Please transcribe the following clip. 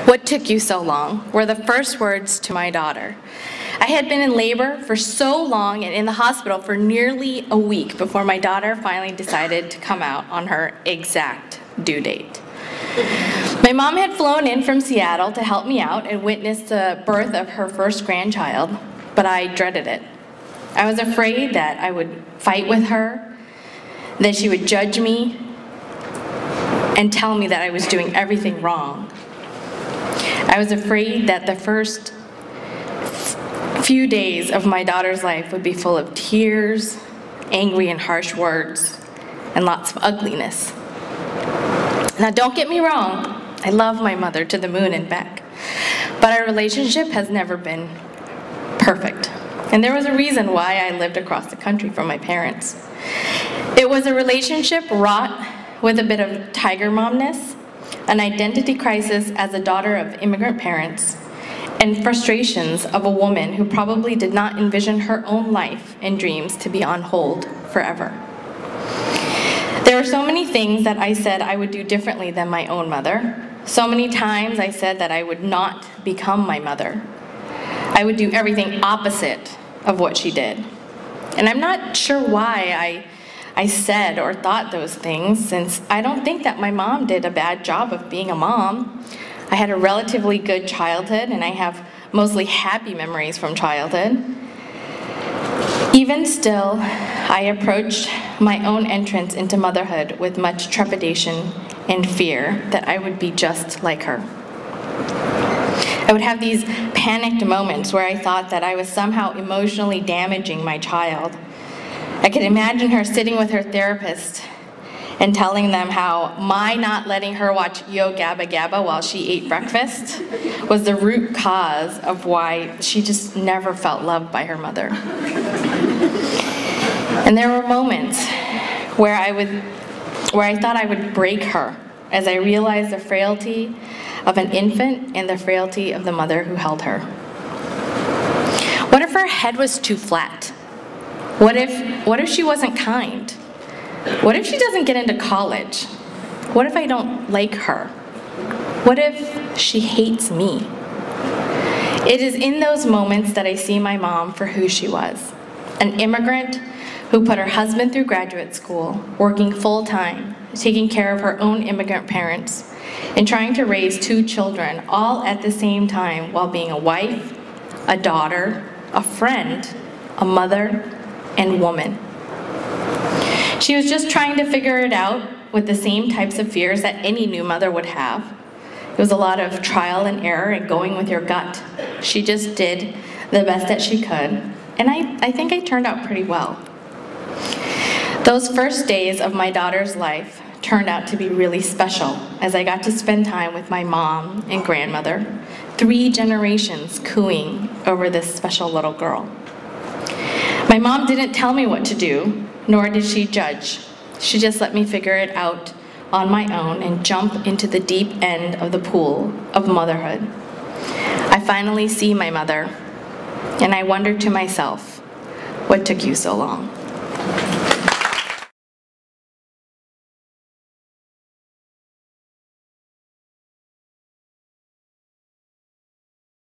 "What took you so long?" were the first words to my daughter. I had been in labor for so long and in the hospital for nearly a week before my daughter finally decided to come out on her exact due date. My mom had flown in from Seattle to help me out and witness the birth of her first grandchild, but I dreaded it. I was afraid that I would fight with her, that she would judge me and tell me that I was doing everything wrong. I was afraid that the first few days of my daughter's life would be full of tears, angry and harsh words, and lots of ugliness. Now, don't get me wrong, I love my mother to the moon and back, but our relationship has never been perfect. And there was a reason why I lived across the country from my parents. It was a relationship wrought with a bit of tiger momness, an identity crisis as a daughter of immigrant parents, and frustrations of a woman who probably did not envision her own life and dreams to be on hold forever. There were so many things that I said I would do differently than my own mother. So many times I said that I would not become my mother. I would do everything opposite of what she did. And I'm not sure why I said or thought those things, since I don't think that my mom did a bad job of being a mom. I had a relatively good childhood, and I have mostly happy memories from childhood. Even still, I approached my own entrance into motherhood with much trepidation and fear that I would be just like her. I would have these panicked moments where I thought that I was somehow emotionally damaging my child. I could imagine her sitting with her therapist and telling them how my not letting her watch Yo Gabba Gabba while she ate breakfast was the root cause of why she just never felt loved by her mother. And there were moments where I thought I would break her as I realized the frailty of an infant and the frailty of the mother who held her. What if her head was too flat? What if she wasn't kind? What if she doesn't get into college? What if I don't like her? What if she hates me? It is in those moments that I see my mom for who she was, an immigrant who put her husband through graduate school, working full-time, taking care of her own immigrant parents, and trying to raise 2 children all at the same time while being a wife, a daughter, a friend, a mother, and woman. She was just trying to figure it out with the same types of fears that any new mother would have. It was a lot of trial and error and going with your gut. She just did the best that she could, and I think I turned out pretty well. Those first days of my daughter's life turned out to be really special, as I got to spend time with my mom and grandmother, 3 generations cooing over this special little girl. My mom didn't tell me what to do, nor did she judge. She just let me figure it out on my own and jump into the deep end of the pool of motherhood. I finally see my mother, and I wonder to myself, what took you so long?